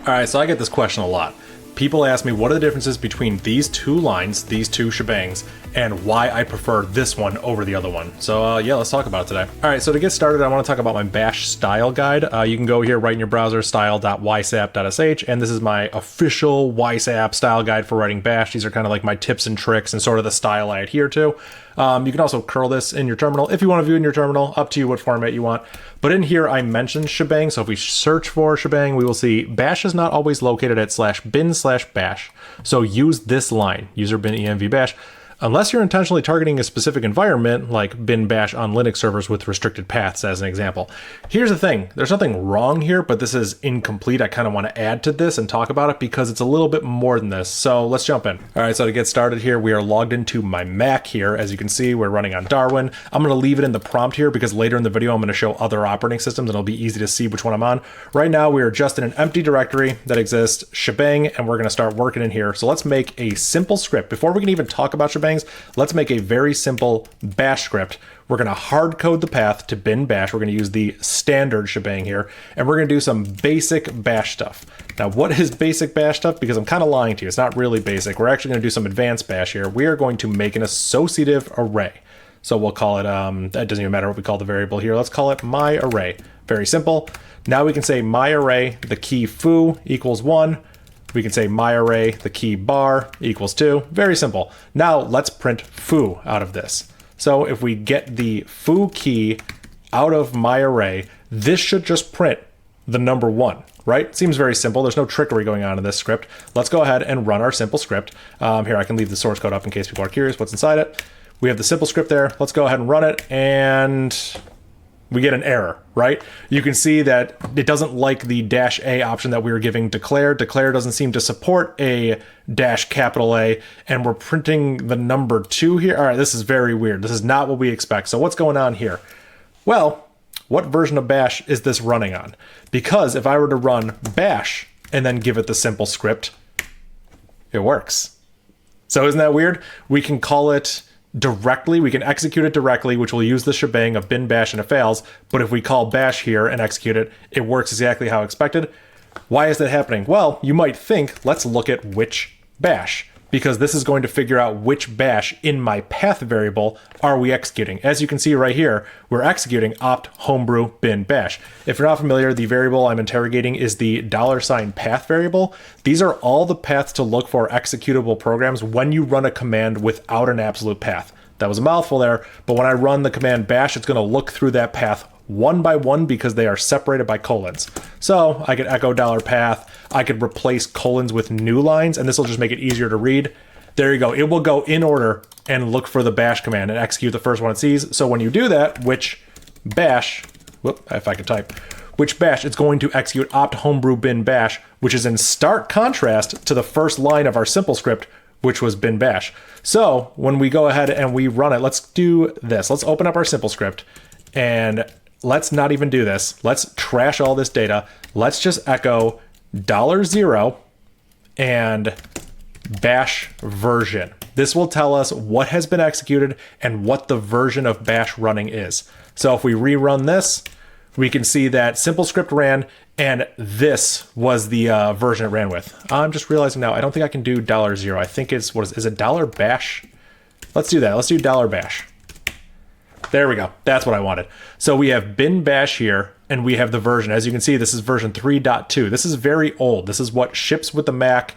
All right, so I get this question a lot. People ask me what are the differences between these two lines, these two shebangs, and why I prefer this one over the other one. So yeah, let's talk about it today. All right, so to get started, I want to talk about my bash style guide. You can go here right in your browser, style.ysap.sh, and this is my official ysap style guide for writing bash. These are kind of like my tips and tricks and sort of the style I adhere to. You can also curl this in your terminal if you want to view it in your terminal, up to you what format you want. But in here, I mentioned shebang. So if we search for shebang, we will see bash is not always located at /bin/bash. So use this line, user bin env bash. Unless you're intentionally targeting a specific environment, like bin bash on Linux servers with restricted paths as an example. Here's the thing, there's nothing wrong here, but this is incomplete. I kind of want to add to this and talk about it because it's a little bit more than this. So let's jump in. All right, so to get started here, we are logged into my Mac here. As you can see, we're running on Darwin. I'm going to leave it in the prompt here because later in the video, I'm going to show other operating systems and it'll be easy to see which one I'm on. Right now, we are just in an empty directory that exists, shebang, and we're going to start working in here. So let's make a simple script. Before we can even talk about shebang, let's make a very simple bash script. We're going to hard code the path to bin bash. We're going to use the standard shebang here, and we're going to do some basic bash stuff. Now, what is basic bash stuff? Because I'm kind of lying to you. It's not really basic. We're actually going to do some advanced bash here. We are going to make an associative array. So we'll call it, that doesn't even matter what we call the variable here. Let's call it my array. Very simple. Now we can say my array, the key foo equals 1. We can say my array, the key bar equals 2. Very simple. Now let's print foo out of this. So if we get the foo key out of my array, this should just print the number 1, right? Seems very simple. There's no trickery going on in this script. Let's go ahead and run our simple script. Here, I can leave the source code up in case people are curious what's inside it. We have the simple script there. Let's go ahead and run it, and we get an error, right? You can see that it doesn't like the -a option that we were giving declare. Declare doesn't seem to support a -A, and we're printing the number 2 here. All right, this is very weird. This is not what we expect. So what's going on here? Well, what version of bash is this running on? Because if I were to run bash and then give it the simple script, it works. So isn't that weird? We can call it directly, we can execute it directly, which will use the shebang of bin bash and it fails. But if we call bash here and execute it, it works exactly how expected. Why is that happening? Well, you might think, let's look at which bash, because this is going to figure out which bash in my path variable are we executing. As you can see right here, we're executing opt homebrew bin bash. If you're not familiar, the variable I'm interrogating is the $path variable. These are all the paths to look for executable programs when you run a command without an absolute path. That was a mouthful there, but when I run the command bash, it's going to look through that path one by one because they are separated by colons. So I could echo $path, I could replace colons with new lines, and this will just make it easier to read. There you go. It will go in order and look for the bash command and execute the first one it sees. So when you do that, which bash, if I could type, which bash, it's going to execute opt homebrew bin bash, which is in stark contrast to the first line of our simple script, which was bin bash. So when we go ahead and we run it, let's do this. Let's open up our simple script, and let's not even do this. Let's trash all this data. Let's just echo $0 and bash version. This will tell us what has been executed and what the version of bash running is. So if we rerun this, we can see that simple script ran, and this was the version it ran with. I'm just realizing now, I don't think I can do $0. I think it's, is it $bash? Let's do that. Let's do $bash. There we go. That's what I wanted. So we have bin bash here, and we have the version. As you can see, this is version 3.2. This is very old. This is what ships with the Mac.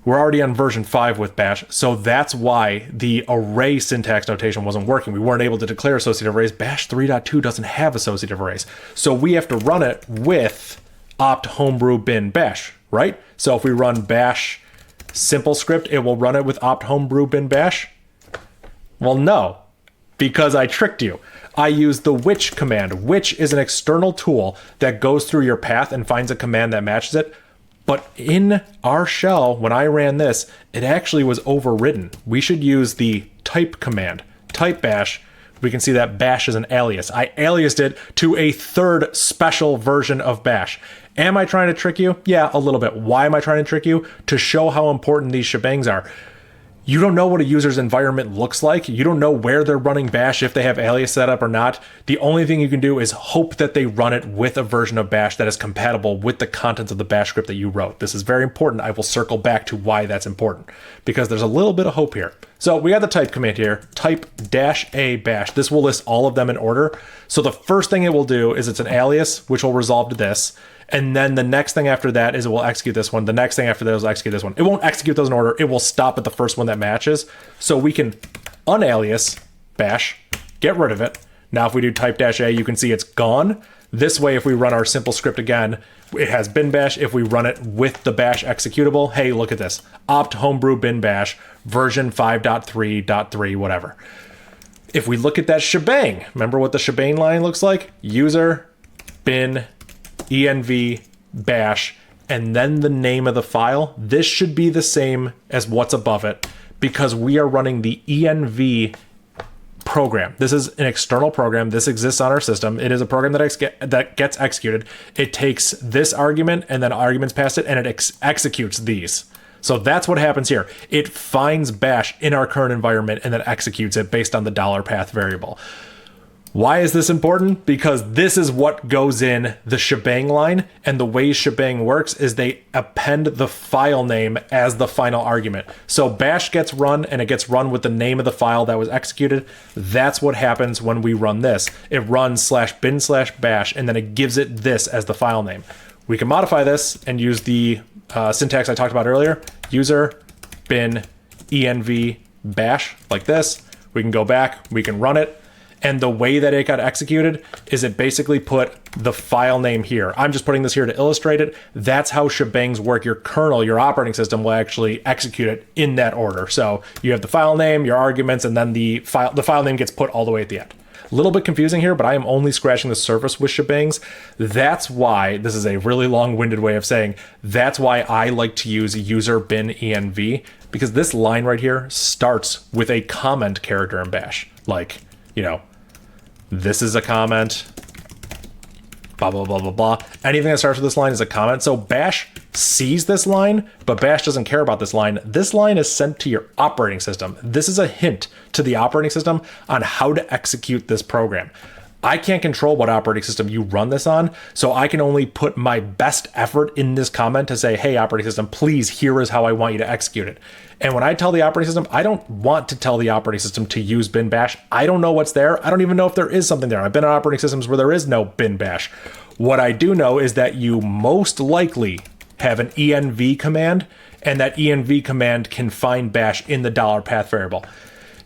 We're already on version 5 with bash, so that's why the array syntax notation wasn't working. We weren't able to declare associative arrays. Bash 3.2 doesn't have associative arrays. So we have to run it with opt homebrew bin bash, right? So if we run bash simple script, it will run it with opt homebrew bin bash? Well, no, because I tricked you. I used the which command. Which is an external tool that goes through your path and finds a command that matches it. But in our shell, when I ran this, it actually was overridden. We should use the type command, type bash. We can see that bash is an alias. I aliased it to a third special version of bash. Am I trying to trick you? Yeah, a little bit. Why am I trying to trick you? To show how important these shebangs are. You don't know what a user's environment looks like. You don't know where they're running bash, if they have alias set up or not. The only thing you can do is hope that they run it with a version of bash that is compatible with the contents of the bash script that you wrote. This is very important. I will circle back to why that's important, because there's a little bit of hope here. So we got the type command here, type -a bash. This will list all of them in order. So the first thing it will do is it's an alias, which will resolve to this. And then the next thing after that is it will execute this one. The next thing after that will execute this one. It won't execute those in order. It will stop at the first one that matches. So we can unalias bash, get rid of it. Now, if we do type -a, you can see it's gone. This way, if we run our simple script again, it has bin bash. If we run it with the bash executable, hey, look at this. Opt homebrew bin bash version 5.3.3, whatever. If we look at that shebang, remember what the shebang line looks like? User bin env bash, and then the name of the file. This should be the same as what's above it because we are running the env program. This is an external program. This exists on our system. It is a program that gets executed. It takes this argument and then arguments past it, and it executes these. So that's what happens here. It finds bash in our current environment and then executes it based on the $path variable. Why is this important? Because this is what goes in the shebang line, and the way shebang works is they append the file name as the final argument. So bash gets run, and it gets run with the name of the file that was executed. That's what happens when we run this. It runs /bin/bash, and then it gives it this as the file name. We can modify this and use the syntax I talked about earlier. User bin env bash, like this. We can go back, we can run it. And the way that it got executed is it basically put the file name here. I'm just putting this here to illustrate it. That's how shebangs work. Your kernel, your operating system will actually execute it in that order. So you have the file name, your arguments, and then the file name gets put all the way at the end. A little bit confusing here, but I am only scratching the surface with shebangs. That's why, this is a really long-winded way of saying, that's why I like to use user bin env, because this line right here starts with a comment character in bash. Like, you know, this is a comment, blah, blah, blah, blah, blah. Anything that starts with this line is a comment. So bash sees this line, but bash doesn't care about this line. This line is sent to your operating system. This is a hint to the operating system on how to execute this program. I can't control what operating system you run this on, so I can only put my best effort in this comment to say, hey, operating system, please, here is how I want you to execute it. And when I tell the operating system, I don't want to tell the operating system to use bin bash. I don't know what's there. I don't even know if there is something there. I've been on operating systems where there is no bin bash. What I do know is that you most likely have an env command, and that env command can find bash in the $path variable.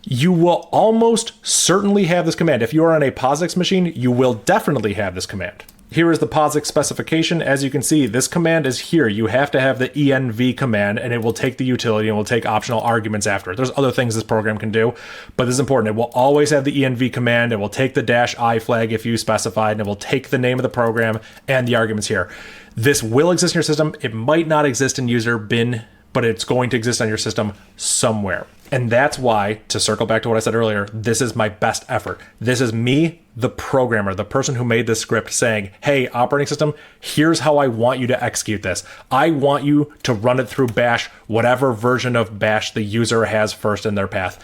You will almost certainly have this command. If you are on a POSIX machine, you will definitely have this command. Here is the POSIX specification. As you can see, this command is here. You have to have the env command, and it will take the utility and will take optional arguments after it. There's other things this program can do, but this is important. It will always have the env command. It will take the -i flag if you specified, and it will take the name of the program and the arguments here. This will exist in your system. It might not exist in user bin, but it's going to exist on your system somewhere. And that's why, to circle back to what I said earlier, this is my best effort. This is me, the programmer, the person who made this script, saying, hey, operating system, here's how I want you to execute this. I want you to run it through bash, whatever version of bash the user has first in their path.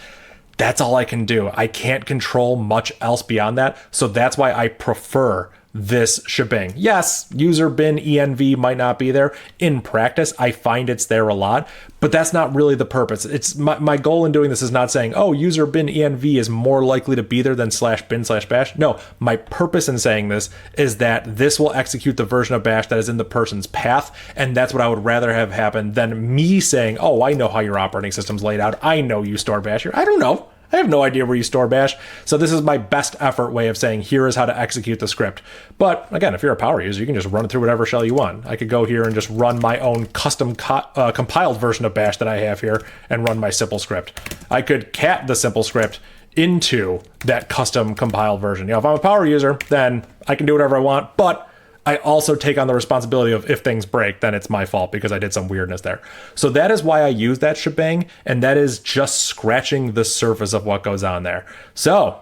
That's all I can do. I can't control much else beyond that. So that's why I prefer this shebang. Yes, user bin env might not be there. In practice, I find it's there a lot, but that's not really the purpose. It's my goal in doing this is not saying, oh, user bin env is more likely to be there than /bin/bash. No, my purpose in saying this is that this will execute the version of bash that is in the person's path, and that's what I would rather have happen than me saying, oh, I know how your operating system's laid out. I know you store bash here. I don't know. I have no idea where you store bash. So this is my best effort way of saying, here is how to execute the script. But again, if you're a power user, you can just run it through whatever shell you want. I could go here and just run my own custom compiled version of bash that I have here and run my simple script. I could cat the simple script into that custom compiled version. You know, if I'm a power user, then I can do whatever I want, but I also take on the responsibility of if things break, then it's my fault because I did some weirdness there. So that is why I use that shebang, and that is just scratching the surface of what goes on there. So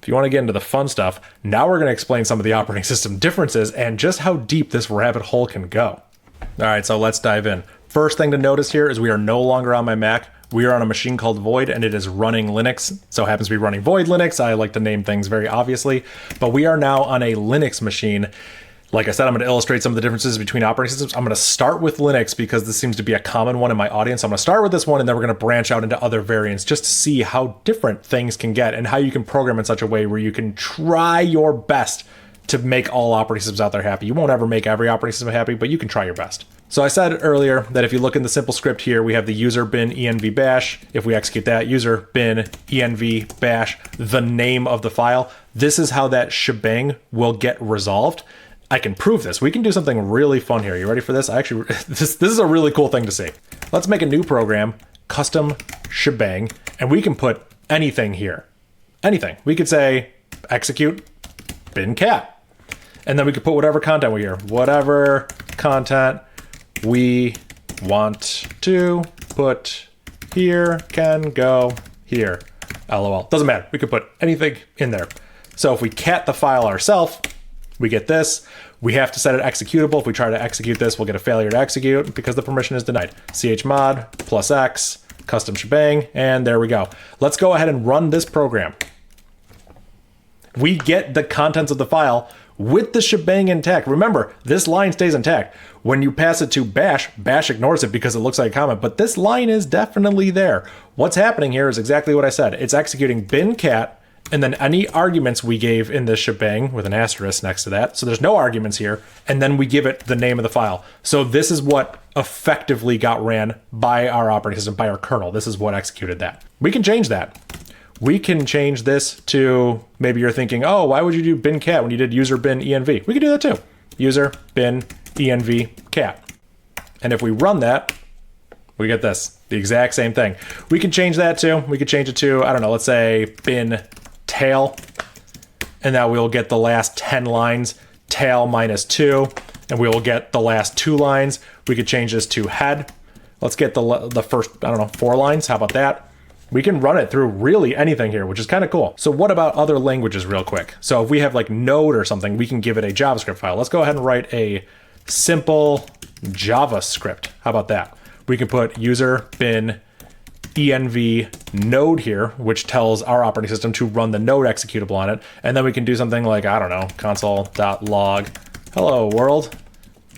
if you want to get into the fun stuff, now we're going to explain some of the operating system differences and just how deep this rabbit hole can go. All right, so let's dive in. First thing to notice here is we are no longer on my Mac. We are on a machine called Void, and it is running Linux. So it happens to be running Void Linux. I like to name things very obviously, but we are now on a Linux machine. Like I said, I'm going to illustrate some of the differences between operating systems. I'm going to start with Linux because this seems to be a common one in my audience. I'm going to start with this one, and then we're going to branch out into other variants just to see how different things can get and how you can program in such a way where you can try your best to make all operating systems out there happy. You won't ever make every operating system happy, but you can try your best. So I said earlier that if you look in the simple script here, we have the user bin env bash. If we execute that, user bin env bash, the name of the file. This is how that shebang will get resolved. I can prove this. We can do something really fun here. You ready for this? This is a really cool thing to see. Let's make a new program, custom shebang, and we can put anything here. Anything. We could say execute bin cat. And then we could put whatever content we hear. Whatever content we want to put here can go here. LOL. Doesn't matter. We could put anything in there. So if we cat the file ourselves, we get this. We have to set it executable. If we try to execute this, we'll get a failure to execute because the permission is denied. chmod +x, custom shebang, and there we go. Let's go ahead and run this program. We get the contents of the file with the shebang intact. Remember, this line stays intact. When you pass it to bash, bash ignores it because it looks like a comment, but this line is definitely there. What's happening here is exactly what I said. It's executing bin cat, and then any arguments we gave in this shebang with an asterisk next to that. So there's no arguments here. And then we give it the name of the file. So this is what effectively got ran by our operating system, by our kernel. This is what executed that. We can change that. We can change this to, maybe you're thinking, oh, why would you do bin cat when you did user bin env? We can do that too. User bin env cat. And if we run that, we get this, the exact same thing. We can change that too. We could change it to, I don't know, let's say bin tail, and now we'll get the last 10 lines, tail -2, and we will get the last 2 lines. We could change this to head. Let's get the first, I don't know, 4 lines. How about that? We can run it through really anything here, which is kind of cool. So what about other languages real quick? So if we have like Node or something, we can give it a JavaScript file. Let's go ahead and write a simple JavaScript. How about that? We can put user bin env node here, which tells our operating system to run the node executable on it. And then we can do something like, I don't know, console.log hello world.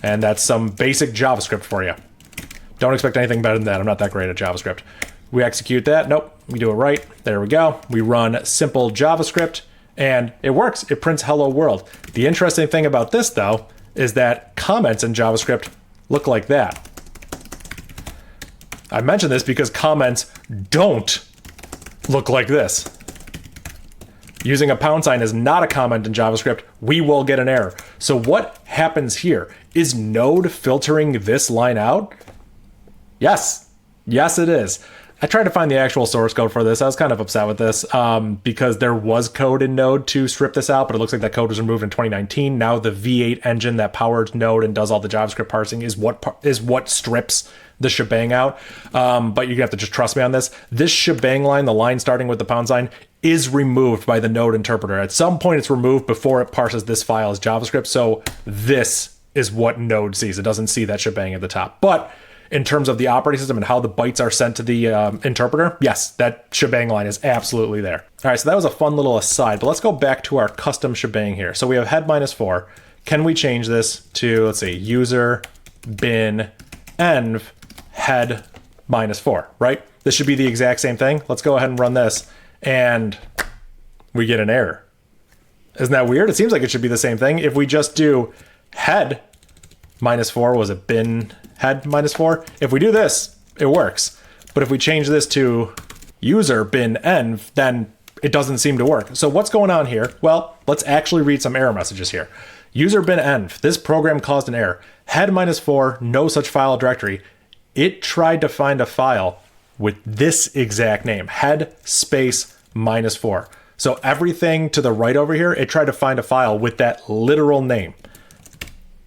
And that's some basic JavaScript for you. Don't expect anything better than that. I'm not that great at JavaScript. We execute that. Nope. We do it right. There we go. We run simple JavaScript and it works. It prints hello world. The interesting thing about this though, is that comments in JavaScript look like that. I mention this because comments don't look like this. Using a pound sign is not a comment in JavaScript. We will get an error. So what happens here? Is Node filtering this line out? Yes. Yes, it is. I tried to find the actual source code for this. I was kind of upset with this because there was code in Node to strip this out, but it looks like that code was removed in 2019. Now the V8 engine that powers Node and does all the JavaScript parsing is what strips the shebang out. But you're gonna have to just trust me on this. This shebang line, the line starting with the pound sign, is removed by the Node interpreter. At some point it's removed before it parses this file as JavaScript. So this is what Node sees. It doesn't see that shebang at the top. But in terms of the operating system and how the bytes are sent to the interpreter, yes, that shebang line is absolutely there. All right, so that was a fun little aside, but let's go back to our custom shebang here. So we have head -4. Can we change this to, let's see, user bin env head -4, right? This should be the exact same thing. Let's go ahead and run this, and we get an error. Isn't that weird? It seems like it should be the same thing. If we just do head -4, was it bin head -4? If we do this, it works. But if we change this to user bin env, then it doesn't seem to work. So what's going on here? Well, let's actually read some error messages here. User bin env, this program caused an error. Head -4, no such file directory. It tried to find a file with this exact name, head space -4. So everything to the right over here, it tried to find a file with that literal name,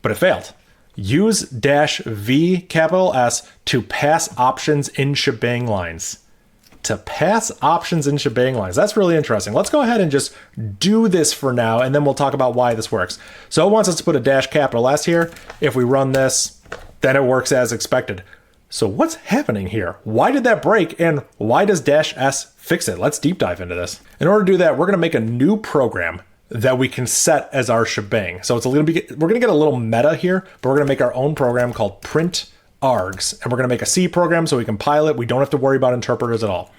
but it failed. Use -v capital S to pass options in shebang lines. To pass options in shebang lines. That's really interesting. Let's go ahead and just do this for now, and then we'll talk about why this works. So it wants us to put a -S here. If we run this, then it works as expected. So what's happening here? Why did that break, and why does -s fix it? Let's deep dive into this. In order to do that, we're going to make a new program that we can set as our shebang. So it's we're going to get a little meta here, but we're going to make our own program called print args, and we're going to make a C program so we compile it. We don't have to worry about interpreters at all.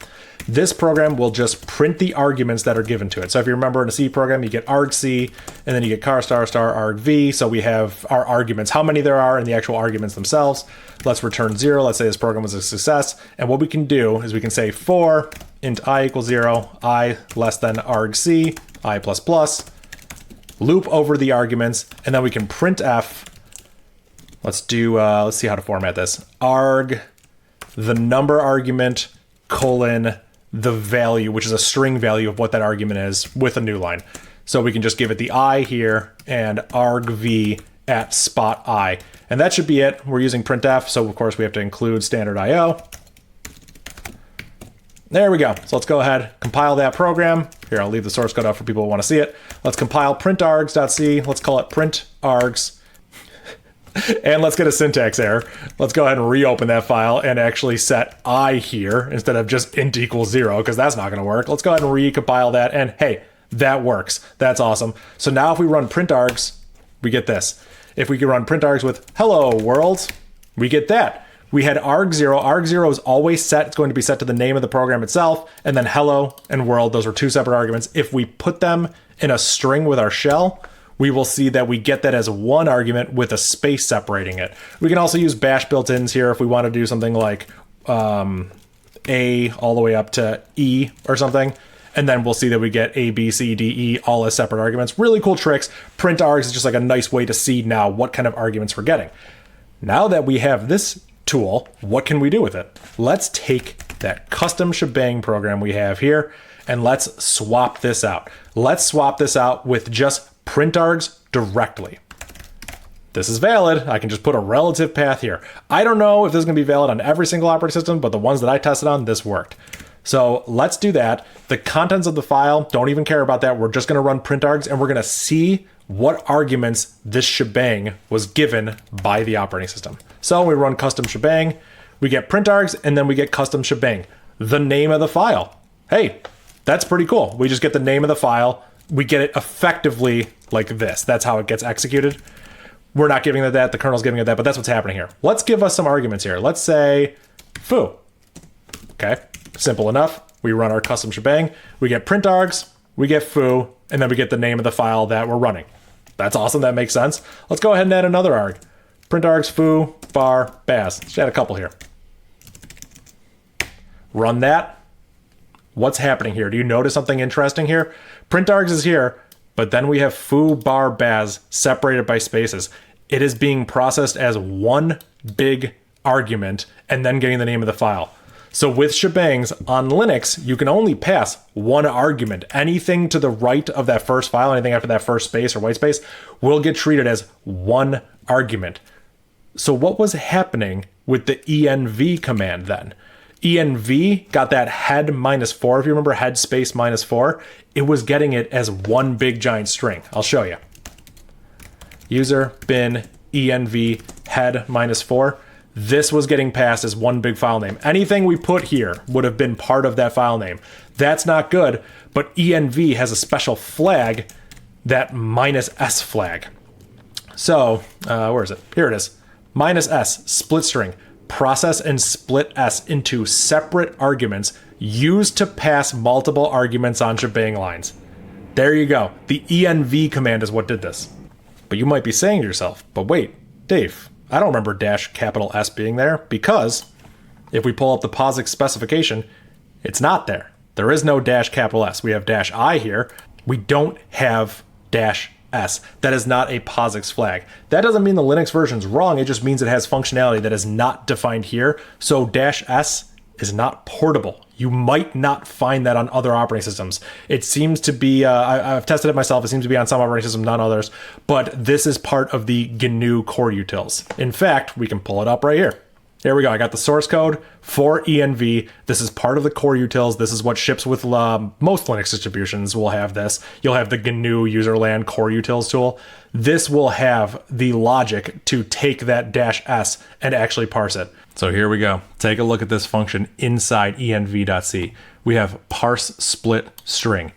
This program will just print the arguments that are given to it. So if you remember in a C program, you get argc, and then you get car star star argv. So we have our arguments, how many there are, and the actual arguments themselves. Let's return 0. Let's say this program was a success. And what we can do is we can say for int I equals 0, I less than argc, I plus plus, loop over the arguments, and then we can printf. Let's see how to format this. Arg, the number argument, colon, the value, which is a string value of what that argument is, with a new line. So we can just give it the I here and argv at spot I. And that should be it. We're using printf, so of course we have to include standard IO. There we go. So let's go ahead, compile that program. Here, I'll leave the source code up for people who want to see it. Let's compile printargs.c. Let's call it printargs. And let's get a syntax error. Let's go ahead and reopen that file and actually set I here instead of just int equals 0, because that's not going to work. Let's go ahead and recompile that, and hey, that works. That's awesome. So now if we run printargs, we get this. If we can run printargs with hello world, we get that. We had arg0. Arg0 is always set. It's going to be set to the name of the program itself, and then hello and world, those were two separate arguments. If we put them in a string with our shell, we will see that we get that as one argument with a space separating it. We can also use bash built-ins here if we want to do something like A all the way up to E or something. And then we'll see that we get A, B, C, D, E all as separate arguments. Really cool tricks. Print args is just like a nice way to see now what kind of arguments we're getting. Now that we have this tool, what can we do with it? Let's take that custom shebang program we have here and let's swap this out. Let's swap this out with just printargs directly. This is valid. I can just put a relative path here. I don't know if this is going to be valid on every single operating system, but the ones that I tested on, this worked. So let's do that. The contents of the file, don't even care about that. We're just going to run printargs and we're going to see what arguments this shebang was given by the operating system. So we run custom shebang, we get printargs, and then we get custom shebang, the name of the file. Hey, that's pretty cool. We just get the name of the file. We get it effectively like this. That's how it gets executed. We're not giving it that, the kernel's giving it that, but that's what's happening here. Let's give us some arguments here. Let's say foo. Okay, simple enough. We run our custom shebang, we get printargs, we get foo, and then we get the name of the file that we're running. That's awesome, that makes sense. Let's go ahead and add another arg. Printargs foo bar baz. Let's add a couple here. Run that. What's happening here? Do you notice something interesting here? Printargs is here, but then we have foo bar baz separated by spaces. It is being processed as one big argument and then getting the name of the file. So with shebangs on Linux, you can only pass one argument. Anything to the right of that first file, anything after that first space or white space, will get treated as one argument. So what was happening with the env command then? env got that head -4. If you remember head space -4, it was getting it as one big giant string. I'll show you. User bin env head -4. This was getting passed as one big file name. Anything we put here would have been part of that file name. That's not good, but env has a special flag, that -s flag. So, where is it? Here it is. -s, split string. Process and split s into separate arguments used to pass multiple arguments on shebang lines. There you go. The env command is what did this. But you might be saying to yourself, but wait, Dave, I don't remember -S being there, because if we pull up the POSIX specification, it's not there. There is no -S. We have -I here. We don't have -S. That is not a POSIX flag. That doesn't mean the Linux version's wrong. It just means it has functionality that is not defined here. So -S is not portable. You might not find that on other operating systems. It seems to be, I've tested it myself, it seems to be on some operating systems, not others, but this is part of the GNU core utils. In fact, we can pull it up right here. Here we go. I got the source code for Env. This is part of the core utils. This is what ships with most Linux distributions will have this. You'll have the GNU userland core utils tool. This will have the logic to take that -s and actually parse it. So here we go. Take a look at this function inside env.c. We have parse split string.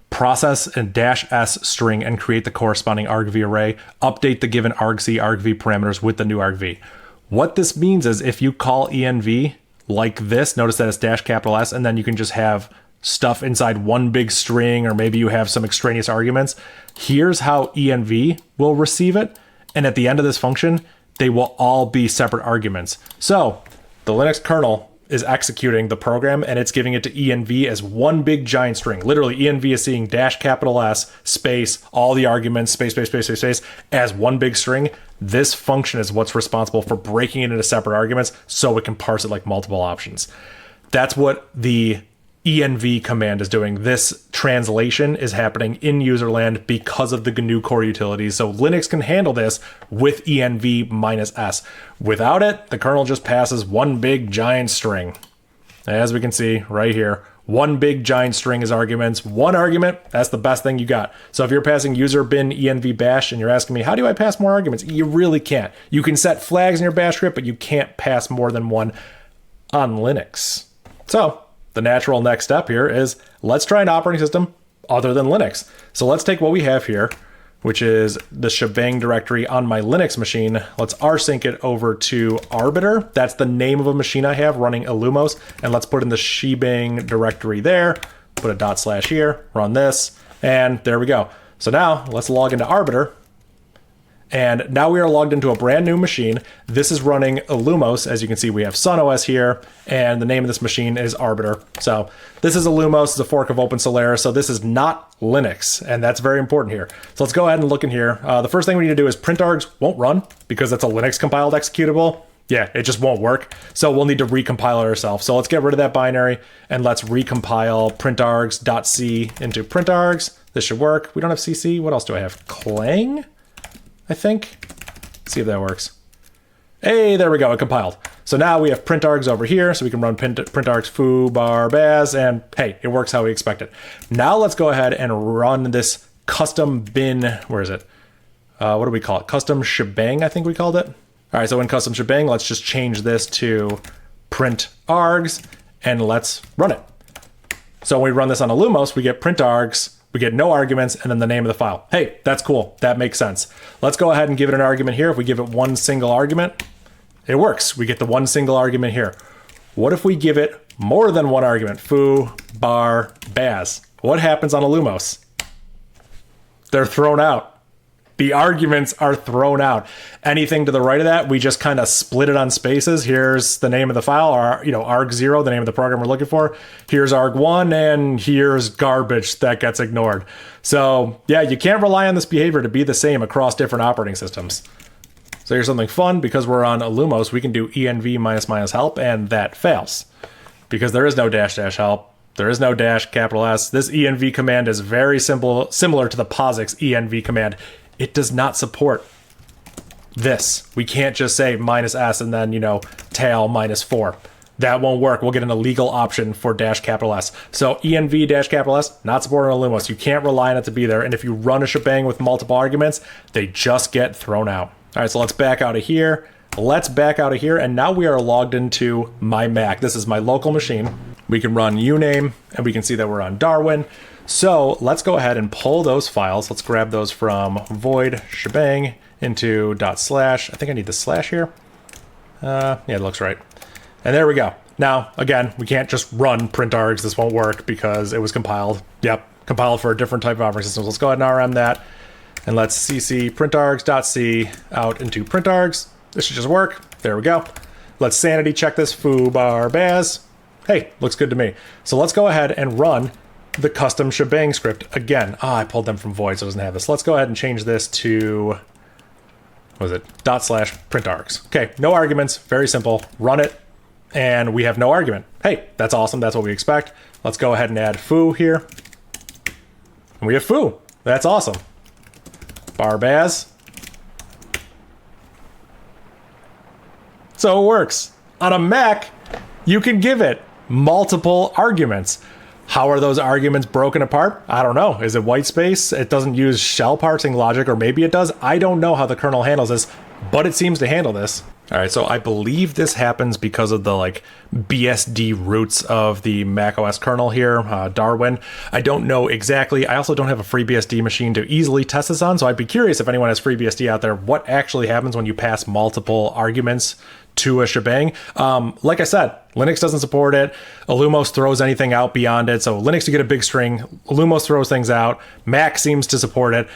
Process a -s string and create the corresponding argv array. Update the given argc argv parameters with the new argv. What this means is if you call env like this, notice that it's -S, and then you can just have stuff inside one big string, or maybe you have some extraneous arguments. Here's how env will receive it. And at the end of this function, they will all be separate arguments. So the Linux kernel is executing the program and it's giving it to env as one big giant string. Literally, env is seeing -S space, all the arguments, space, as one big string. This function is what's responsible for breaking it into separate arguments so it can parse it like multiple options. That's what the env command is doing. This translation is happening in userland because of the GNU core utilities. So Linux can handle this with env -s. Without it, the kernel just passes one big giant string. As we can see right here, one big giant string is arguments. One argument, that's the best thing you got. So if you're passing user bin env bash and you're asking me, how do I pass more arguments? You really can't. You can set flags in your bash script, but you can't pass more than one on Linux. So the natural next step here is let's try an operating system other than Linux. So let's take what we have here, which is the Shebang directory on my Linux machine. Let's rsync it over to Arbiter. That's the name of a machine I have running Illumos. And let's put in the Shebang directory there, put a / here, run this, and there we go. So now let's log into Arbiter. And now we are logged into a brand new machine. This is running Illumos. As you can see, we have SunOS here, and the name of this machine is Arbiter. So this is Illumos, it's a fork of Open Solaris. So this is not Linux, and that's very important here. So let's go ahead and look in here. The first thing we need to do is printargs won't run because that's a Linux compiled executable. Yeah, it just won't work. So we'll need to recompile it ourselves. So let's get rid of that binary and let's recompile printargs.c into printargs. This should work. We don't have CC. What else do I have? Clang, I think. Let's see if that works. Hey, there we go. It compiled. So now we have printargs over here. So we can run printargs foo bar baz, and hey, it works how we expect it. Now let's go ahead and run this custom bin. Where is it? What do we call it? Custom shebang, I think we called it. All right, so in custom shebang, let's just change this to print args and let's run it. So when we run this on Illumos, we get print args, we get no arguments, and then the name of the file. Hey, that's cool. That makes sense. Let's go ahead and give it an argument here. If we give it one single argument, it works. We get the one single argument here. What if we give it more than one argument? Foo bar baz. What happens on Illumos? They're thrown out. The arguments are thrown out. Anything to the right of that, we just kind of split it on spaces. Here's the name of the file, or arg0, the name of the program we're looking for. Here's arg1, and here's garbage that gets ignored. So yeah, you can't rely on this behavior to be the same across different operating systems. So here's something fun. Because we're on Illumos, we can do env ---- help, and that fails. Because there is no -- help. There is no $S. This env command is very simple, similar to the POSIX env command. It does not support this. We can't just say -s and then, tail -4. That won't work. We'll get an illegal option for $S. So env $S, not supported on Illumos. You can't rely on it to be there. And if you run a shebang with multiple arguments, they just get thrown out. All right, so let's back out of here. Let's back out of here. And now we are logged into my Mac. This is my local machine. We can run uname and we can see that we're on Darwin. So let's go ahead and pull those files. Let's grab those from void shebang into // I think I need the slash here. Yeah, it looks right. And there we go. Now, again, we can't just run printargs. This won't work because it was compiled. Yep, compiled for a different type of operating system. Let's go ahead and RM that. And let's cc printargs.c out into printargs. This should just work. There we go. Let's sanity check this foo bar baz. Hey, looks good to me. So let's go ahead and run the custom shebang script again. I pulled them from void, so it doesn't have this. Let's go ahead and change this to, what is it? / printargs. Okay, no arguments, very simple. Run it, and we have no argument. Hey, that's awesome. That's what we expect. Let's go ahead and add foo here. And we have foo. That's awesome. Bar baz. So it works. On a Mac, you can give it multiple arguments. How are those arguments broken apart? I don't know. Is it white space? It doesn't use shell parsing logic, or maybe it does. I don't know how the kernel handles this, but it seems to handle this. All right, so I believe this happens because of the like BSD roots of the macOS kernel here, Darwin. I don't know exactly. I also don't have a FreeBSD machine to easily test this on, so I'd be curious if anyone has FreeBSD out there, what actually happens when you pass multiple arguments to a shebang. Like I said, Linux doesn't support it. Illumos throws anything out beyond it. So Linux, you get a big string. Illumos throws things out. Mac seems to support it.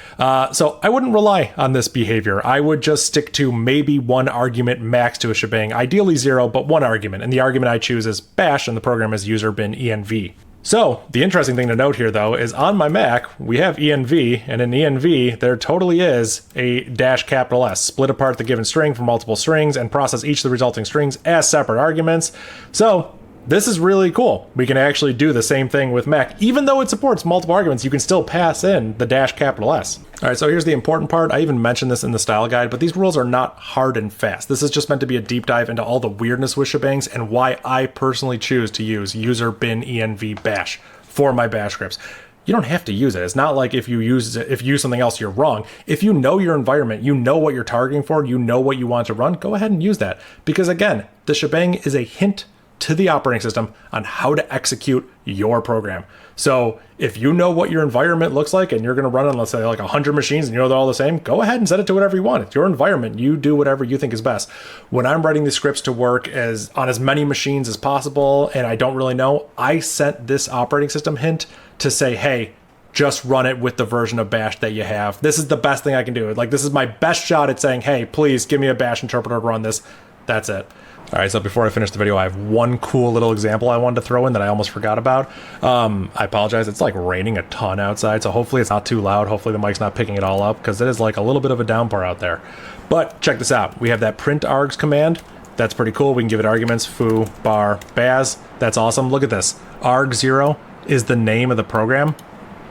So I wouldn't rely on this behavior. I would just stick to maybe one argument max to a shebang. Ideally 0, but one argument. And the argument I choose is bash, and the program is user bin env. So the interesting thing to note here, though, is on my Mac, we have env, and in env, there totally is a -S, split apart the given string from multiple strings and process each of the resulting strings as separate arguments. So this is really cool. We can actually do the same thing with Mac. Even though it supports multiple arguments, you can still pass in the -S. All right, so here's the important part. I even mentioned this in the style guide, but these rules are not hard and fast. This is just meant to be a deep dive into all the weirdness with shebangs and why I personally choose to use user bin env bash for my bash scripts. You don't have to use it. It's not like if you use something else, you're wrong. If you know your environment, you know what you're targeting for, you know what you want to run, go ahead and use that. Because again, the shebang is a hint to the operating system on how to execute your program. So if you know what your environment looks like and you're going to run on, let's say, like 100 machines and you know they're all the same, go ahead and set it to whatever you want. It's your environment. You do whatever you think is best. When I'm writing these scripts to work on as many machines as possible and I don't really know, I sent this operating system hint to say, hey, just run it with the version of bash that you have. This is the best thing I can do. Like, this is my best shot at saying, hey, please give me a bash interpreter to run this. That's it. All right, so before I finish the video, I have one cool little example I wanted to throw in that I almost forgot about. I apologize. It's like raining a ton outside, so hopefully it's not too loud. Hopefully the mic's not picking it all up, because it is like a little bit of a downpour out there. But check this out. We have that print args command. That's pretty cool. We can give it arguments, foo, bar, baz. That's awesome. Look at this. arg0 is the name of the program,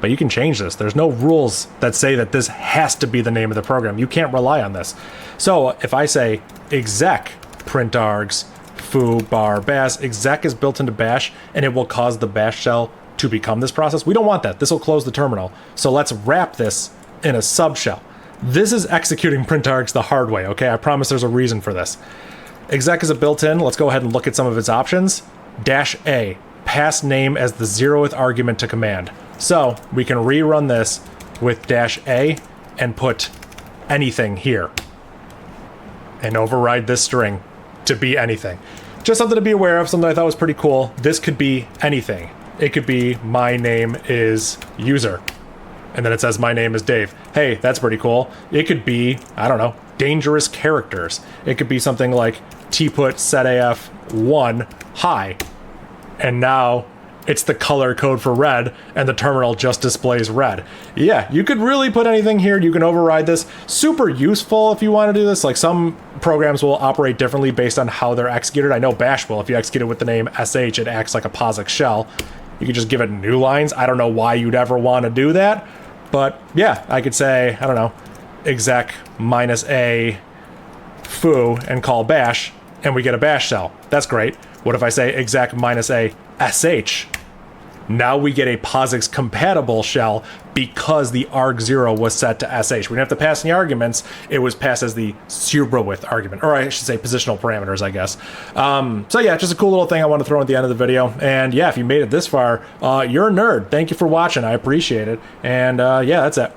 but you can change this. There's no rules that say that this has to be the name of the program. You can't rely on this. So if I say exec print args, foo, bar, baz, exec is built into bash, and it will cause the bash shell to become this process. We don't want that. This will close the terminal. So let's wrap this in a subshell. This is executing print args the hard way, okay? I promise there's a reason for this. Exec is a built-in. Let's go ahead and look at some of its options. -A, pass name as the 0th argument to command. So we can rerun this with -A and put anything here and override this string to be anything. Just something to be aware of, something I thought was pretty cool. This could be anything. It could be my name is user, and then it says my name is Dave. Hey, that's pretty cool. It could be, I don't know, dangerous characters. It could be something like tput setaf1 hi, and now it's the color code for red, and the terminal just displays red. Yeah, you could really put anything here. You can override this. Super useful if you want to do this. Like, some programs will operate differently based on how they're executed. I know Bash will. If you execute it with the name sh, it acts like a POSIX shell. You could just give it new lines. I don't know why you'd ever want to do that. But yeah, I could say, I don't know, exec -a foo and call bash, and we get a bash shell. That's great. What if I say exec -a sh? Now we get a POSIX compatible shell because the arg0 was set to sh. We didn't have to pass any arguments. It was passed as the 0th argument, or I should say positional parameters, I guess. So yeah, just a cool little thing I want to throw at the end of the video. And yeah, if you made it this far, you're a nerd. Thank you for watching. I appreciate it. And yeah, that's it.